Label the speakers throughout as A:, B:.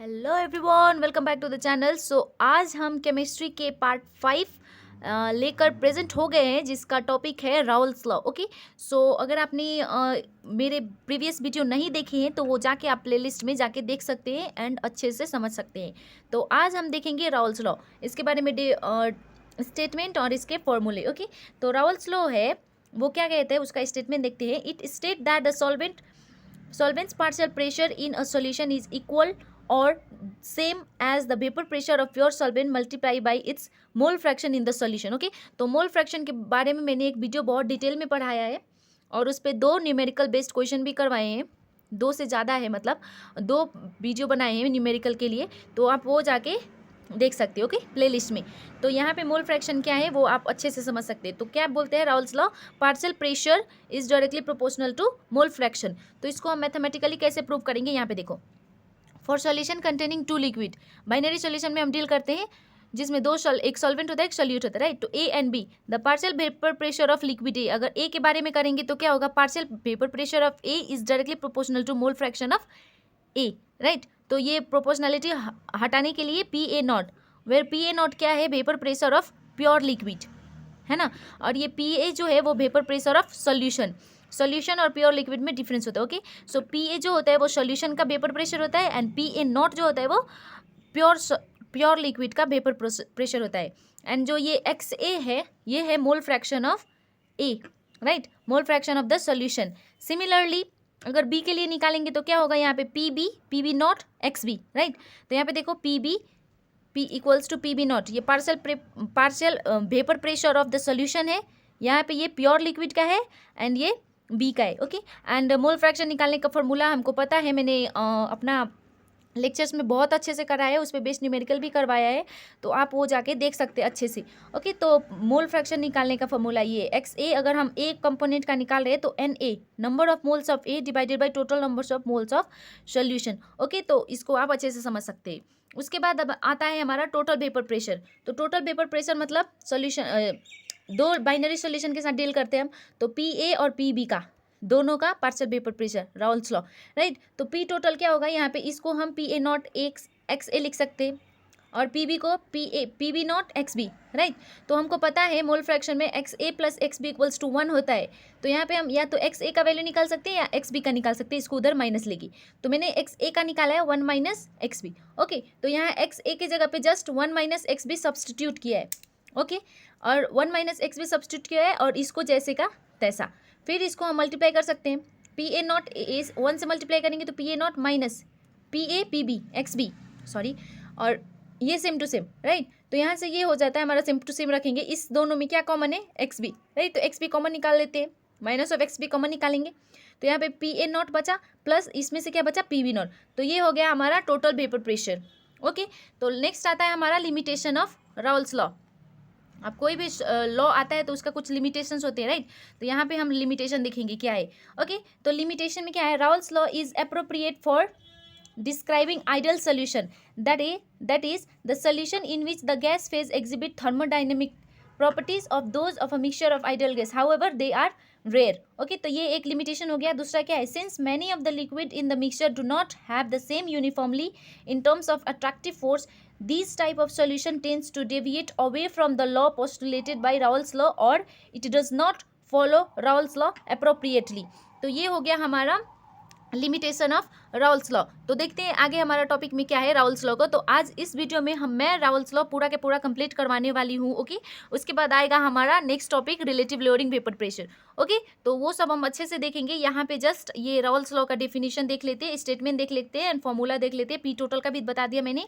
A: Hello everyone, welcome back to the channel. आज हम chemistry के पार्ट 5 लेकर प्रेजेंट हो गए हैं, जिसका टॉपिक है राउल्स लॉ। ओके, अगर आपने मेरे प्रीवियस वीडियो नहीं देखे हैं तो वो जाके आप प्लेलिस्ट में जाके देख सकते हैं एंड अच्छे से समझ सकते हैं। तो आज हम देखेंगे राउल्स लॉ, इसके बारे में स्टेटमेंट और इसके फॉर्मूले। ओके, तो राउल्स लॉ है वो क्या कहते हैं, उसका स्टेटमेंट देखते हैं। It state that the solvent's partial pressure in a solution is equal or same as the vapor pressure of pure solvent multiplied by its mole fraction in the solution। Okay, तो mole fraction के बारे में मैंने एक video बहुत detail में पढ़ाया है और उस पर 2 न्यूमेरिकल बेस्ड क्वेश्चन भी करवाए हैं। 2 से ज़्यादा है, मतलब 2 वीडियो बनाए हैं न्यूमेरिकल के लिए, तो आप वो जाके देख सकते हो। ओके, प्लेलिस्ट में। तो यहाँ पे मोल फ्रैक्शन क्या है वो आप अच्छे से समझ सकते हैं। तो क्या बोलते हैं Raoult's law, partial pressure is directly proportional to mole fraction. तो इसको हम मैथमेटिकली कैसे प्रूव करेंगे, यहाँ पे देखो। For solution containing 2 liquid, binary solution में हम डील करते हैं जिसमें एक सॉल्वेंट होता है, एक सोल्यूट होता है, राइट। तो A and B, the partial vapour pressure of liquid A, अगर ए के बारे में करेंगे तो क्या होगा, partial vapour pressure of A is directly proportional to mole fraction of A, right. तो ये प्रोपोर्शनलिटी हटाने के लिए P A not, where P A not क्या है, vapour pressure of pure liquid, है ना। और ये पी ए जो है वो वेपर प्रेशर ऑफ सॉल्यूशन और प्योर लिक्विड में डिफरेंस होता है। ओके, सो पी ए जो होता है वो सॉल्यूशन का वेपर प्रेशर होता है एंड पी ए नॉट जो होता है वो प्योर लिक्विड का वेपर प्रेशर होता है। एंड जो ये एक्स ए है ये है mole fraction of A, right, mole fraction of the solution. Similarly अगर बी के लिए निकालेंगे तो क्या होगा, यहाँ पे P B not X B, right. तो यहाँ पे देखो P equals to P B not, ये partial vapour pressure of the solution है, यहाँ पे ये प्योर लिक्विड का है एंड ये बी का है। ओके, एंड मोल फ्रैक्शन निकालने का फॉर्मूला हमको पता है, मैंने अपना लेक्चर्स में बहुत अच्छे से कराया है, उस पर बेस्ड न्यूमेरिकल भी करवाया है, तो आप वो जाके देख सकते हैं अच्छे से। ओके, तो मोल फ्रैक्शन निकालने का फॉर्मूला ये एक्स ए, अगर हम एक कंपोनेंट का निकाल रहे हैं तो N A, number of moles of A divided by total numbers of moles of solution. Okay, तो इसको आप अच्छे से समझ सकते हैं। उसके बाद अब आता है हमारा टोटल वेपर प्रेशर। तो टोटल वेपर प्रेशर मतलब सोल्यूशन, 2 बाइनरी सोल्यूशन के साथ डील करते हैं हम, तो पी ए और पी बी का दोनों का partial vapour pressure, Raoult's law, right. तो पी टोटल क्या होगा, यहाँ पे इसको हम P A not X A लिख सकते हैं और पी बी को P B not X B, right. तो हमको पता है मोल फ्रैक्शन में X A plus X B equals to 1 होता है। तो यहाँ पे हम या तो एक्स ए का वैल्यू निकाल सकते हैं या एक्स बी का निकाल सकते हैं, इसको उधर माइनस लेगी। तो मैंने एक्स ए का निकाला है 1 माइनस एक्स बी। ओके, तो यहाँ एक्स ए की जगह पे just 1 minus X B substitute किया है। ओके, और 1 माइनस एक्स बी सब्सटीट्यूट किया है और इसको जैसे का तैसा, फिर इसको हम मल्टीप्लाई कर सकते हैं। पी ए नॉट ए 1 से मल्टीप्लाई करेंगे तो P A not minus P A P B X B, sorry, और ये सेम टू सेम, राइट। तो यहाँ से ये हो जाता है हमारा सेम टू सेम रखेंगे, इस दोनों में क्या कॉमन है, एक्स बी, राइट। तो एक्स बी कॉमन निकाल लेते हैं, minus of X B common निकालेंगे, तो यहाँ पे पी ए नॉट बचा प्लस इसमें से क्या बचा, पी बी नॉट। तो ये हो गया हमारा टोटल वेपर प्रेशर। ओके, तो नेक्स्ट आता है हमारा लिमिटेशन ऑफ राउल्स लॉ। अब कोई भी लॉ आता है तो उसका कुछ लिमिटेशंस होते हैं, राइट। तो यहाँ पे हम लिमिटेशन देखेंगे क्या है। ओके, तो लिमिटेशन में क्या है, Raoult's law is appropriate for describing ideal solution, that is the solution in which the gas phase exhibit thermodynamic properties of those of a mixture of ideal gas, however they are rare। okay, तो ये एक limitation हो गया। दूसरा क्या है, since many of the liquid in the mixture do not have the same uniformly in terms of attractive force, this type of solution tends to deviate away from the law postulated by Raoult's law or it does not follow Raoult's law appropriately। तो ये हो गया हमारा limitation of Raoult's law. तो देखते हैं आगे हमारा टॉपिक में क्या है राउल्स लॉ को। तो आज इस वीडियो में मैं राउल्स लॉ पूरा के पूरा कंप्लीट करवाने वाली हूँ। ओके, उसके बाद आएगा हमारा next topic relative lowering vapour pressure. Okay, तो वो सब हम अच्छे से देखेंगे। यहाँ पे जस्ट ये राउल्स लॉ का डेफिनेशन देख लेते हैं, स्टेटमेंट देख लेते हैं एंड फॉर्मूला देख लेते हैं। पी टोटल का भी बता दिया मैंने,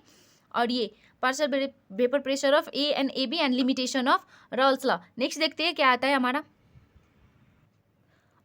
A: और ये partial vapour pressure of A and A B and limitation of Raoult's law. Next देखते हैं क्या आता है हमारा।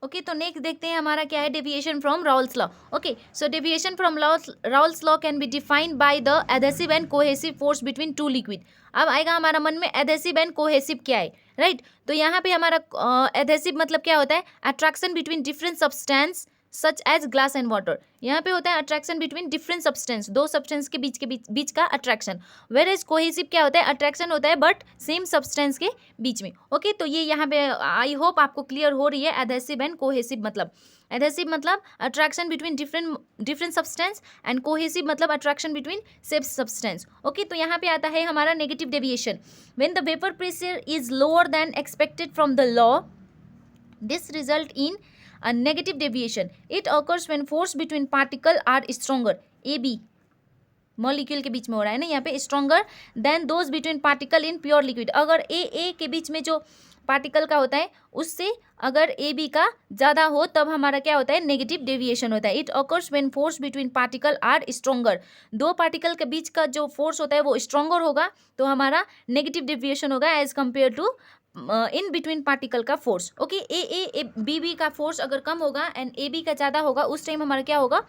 A: ओके, तो नेक्स्ट देखते हैं हमारा क्या है, deviation from Raoult's law. Okay, so deviation from Raoult's law can be defined by the adhesive and cohesive force between 2 liquid. अब आएगा हमारा मन में एडहेसिव एंड कोहेसिव क्या है, राइट। तो यहाँ पे हमारा एडहेसिव मतलब क्या होता है, attraction between different substance such as glass and water. यहाँ पे होता है अट्रैक्शन बिटवीन डिफरेंट सब्सटेंस, दो सब्सटेंस के बीच का अट्रैक्शन। वेर एज कोहेसिव क्या होता है, अट्रैक्शन होता है बट सेम सब्सटेंस के बीच में। ओके, तो ये यहाँ पे आई होप आपको क्लियर हो रही है एडहेसिव एंड कोहेसिव मतलब। एडहेसिव मतलब attraction between different substance and cohesive मतलब attraction between same substance. Okay, तो यहाँ पे आता है हमारा negative deviation. When the vapour pressure is lower than expected from the law, this result in a negative deviation. It occurs when force between particle are stronger. AB molecule के बीच में हो रहा है ना यहाँ पे, stronger than those between particle in pure liquid. अगर A के बीच में जो पार्टिकल का होता है उससे अगर ए बी का ज़्यादा हो तब हमारा क्या होता है, नेगेटिव डेविएशन होता है। It occurs when force between particle are stronger. दो पार्टिकल के बीच का जो फोर्स होता है वो स्ट्रॉन्गर होगा तो हमारा नेगेटिव डेविएशन होगा as compare to in between particle का फोर्स। ओके, ए बी का फोर्स अगर कम होगा एंड ए बी का ज़्यादा होगा उस टाइम हमारा क्या होगा,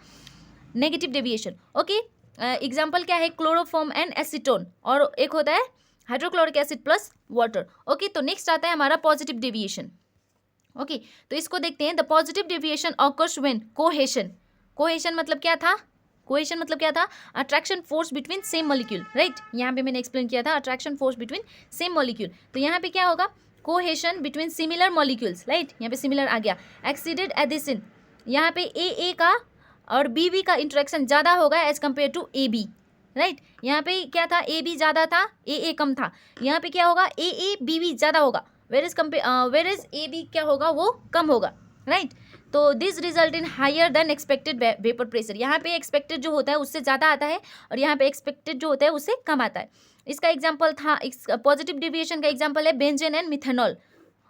A: नेगेटिव डेविएशन। ओके, एग्जाम्पल क्या है, क्लोरोफॉर्म एंड एसीटोन, और एक होता है hydrochloric acid plus water. Okay, तो नेक्स्ट आता है हमारा पॉजिटिव डेविएशन। ओके, तो इसको देखते हैं। The positive deviation occurs when cohesion. Cohesion मतलब क्या था, कोहेशन मतलब क्या था, attraction force between same molecule, right. यहाँ पे मैंने एक्सप्लेन किया था attraction force between same molecule. तो यहाँ पे क्या होगा, cohesion between similar molecules, right. यहाँ पे सिमिलर आ गया। एक्सीडेड एडिशन, यहाँ पे ए का और बी का इंटरेक्शन ज़्यादा होगा as compare to A B, right. यहाँ पे क्या था, ए बी ज़्यादा था, ए कम था। यहाँ पे क्या होगा, ए बी ज़्यादा होगा, वेर इज ए बी क्या होगा, वो कम होगा, राइट। तो this result in higher than expected vapour pressure. यहाँ पे एक्सपेक्टेड जो होता है उससे ज़्यादा आता है और यहाँ पे एक्सपेक्टेड जो होता है उससे कम आता है। इसका एग्जाम्पल था, पॉजिटिव डेविएशन का एग्जाम्पल है बेंजीन एंड मिथेनॉल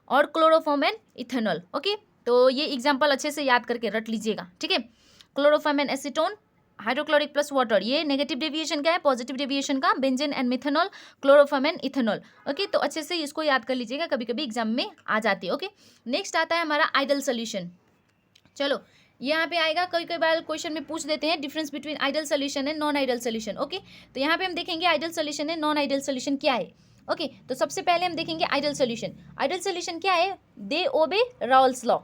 A: और क्लोरोफॉर्म एंड इथेनॉल। ओके, तो ये एग्जाम्पल अच्छे से याद करके रट लीजिएगा, ठीक है। Chloroform and acetone, hydrochloric plus water, ये नेगेटिव डेविएशन का है। पॉजिटिव डेविएशन का benzene and methanol, chloroform and ethanol. Okay, तो अच्छे से इसको याद कर लीजिएगा, कभी कभी एग्जाम में आ जाती है। ओके, नेक्स्ट आता है हमारा आइडल सोल्यूशन। चलो यहाँ पे आएगा, कई बार क्वेश्चन में पूछ देते हैं difference between ideal solution and non ideal solution. Okay, तो यहाँ पे हम देखेंगे ideal solution and non ideal solution क्या है। ओके, तो सबसे पहले हम देखेंगे आइडल सोल्यूशन। आइडल सोल्यूशन क्या है, दे ओबे राउल्स लॉ।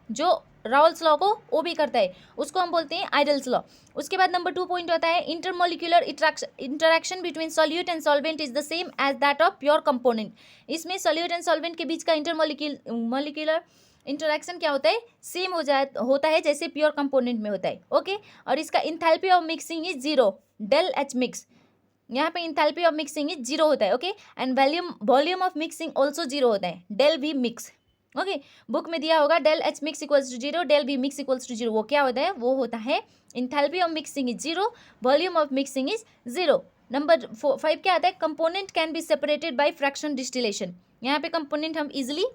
A: जो राउल्स लॉ को ओबे करता है उसको हम बोलते हैं आइडल्स लॉ। उसके बाद नंबर 2 पॉइंट होता है intermolecular interaction between solute and solvent is the same as that of pure component. इसमें सॉल्यूट एंड सॉल्वेंट के बीच का इंटरमोलिकुलर इंटरैक्शन क्या होता है, सेम होता है जैसे प्योर कंपोनेंट में होता है। ओके, और इसका enthalpy of mixing is 0, del H mix. यहाँ पे इंथैल्पी ऑफ मिक्सिंग इज 0 होता है। Okay, and volume of mixing also 0 होता है, del V mix. Okay, book में दिया होगा del H mix equals to 0, del V mix equals to 0। वो क्या होता है, वो होता है enthalpy of mixing is 0, volume of mixing is 0। Number 5 क्या आता है, component can be separated by fraction distillation. यहाँ पे कंपोनेंट हम इजिली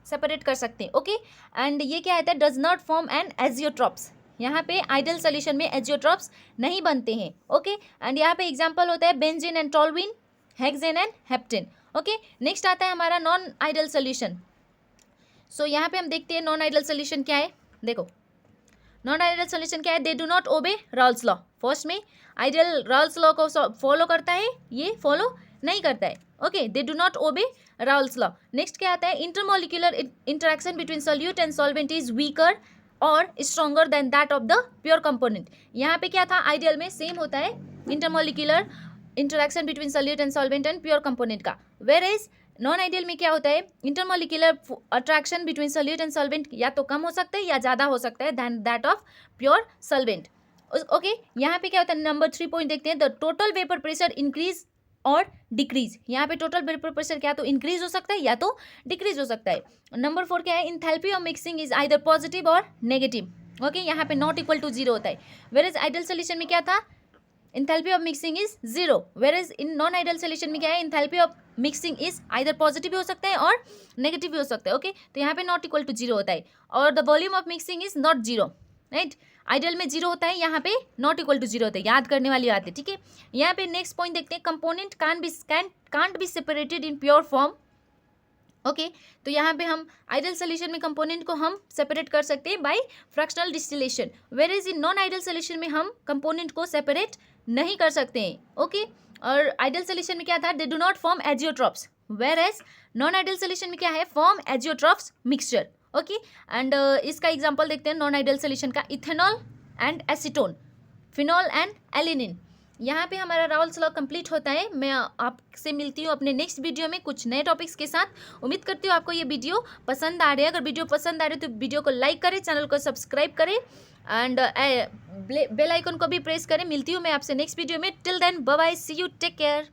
A: सेपरेट कर सकते हैं। ओके, एंड ये क्या होता है, does not form an azeotropes. यहाँ पे आइडल सोल्यूशन में एजियोट्रॉप्स नहीं बनते हैं। ओके, एंड यहाँ पे एग्जांपल होता है benzene and toluene, hexane and heptane. Okay, next आता है हमारा नॉन आइडल सोल्यूशन। सो यहाँ पे हम देखते हैं नॉन आइडल सोल्यूशन क्या है। देखो नॉन आइडल सोल्यूशन क्या है, they do not obey Raoult's law. First में आइडल राउल्स लॉ को फॉलो करता है, ये फॉलो नहीं करता है। Okay, they do not obey Raoult's law. Next क्या आता है, intermolecular interaction between solute and solvent is weaker और stronger than that of the pure component. यहाँ पे क्या था, आइडियल में सेम होता है intermolecular interaction between solute and solvent and pure component का। वेर एज नॉन आइडियल में क्या होता है, intermolecular attraction between solute and solvent या तो कम हो सकता है या ज़्यादा हो सकता है than that of pure solvent. Okay, यहाँ पे क्या होता है, नंबर 3 पॉइंट देखते हैं, the total vapour pressure increase और डिक्रीज। यहाँ पे टोटल वेपर प्रेशर क्या तो इंक्रीज हो सकता है या तो डिक्रीज हो सकता है। नंबर 4 क्या है, enthalpy of mixing is either positive और नेगेटिव। ओके, यहाँ पे नॉट इक्वल टू 0 होता है। वेर इज आइडल सोल्यूशन में क्या था, enthalpy of mixing is 0, whereas in non ideal solution में क्या है, enthalpy of mixing is either positive भी हो सकता है और नेगेटिव भी हो सकता है। ओके, तो यहाँ पे नॉट इक्वल टू 0 होता है और the volume of mixing is not 0, right. Ideal में 0 होता है, यहाँ पे नॉट इक्वल टू 0 होता है, याद करने वाली बात है, ठीक है। यहाँ पे नेक्स्ट पॉइंट देखते हैं, component can't be separated in pure form. Okay, तो यहाँ पे हम आइडल सोल्यूशन में कंपोनेंट को हम सेपरेट कर सकते हैं by fractional distillation, whereas in non ideal solution में हम कंपोनेंट को सेपरेट नहीं कर सकते हैं। ओके, और आइडल सोल्यूशन में क्या था, they do not form azeotropes, whereas non ideal solution में क्या है, form azeotropes mixture. Okay. And इसका एग्जांपल देखते हैं नॉन आइडियल सॉल्यूशन का, ethanol and acetone, phenol and aniline. यहाँ पे हमारा राउल्स लॉ कंप्लीट होता है। मैं आपसे मिलती हूँ अपने नेक्स्ट वीडियो में कुछ नए टॉपिक्स के साथ। उम्मीद करती हूँ आपको ये वीडियो पसंद आ रही है। अगर वीडियो पसंद आ रही है तो वीडियो को लाइक करें, चैनल को सब्सक्राइब करें एंड बेल आइकन को भी प्रेस करें। मिलती हूँ मैं आपसे नेक्स्ट वीडियो में। Till then bye bye, see you, take care.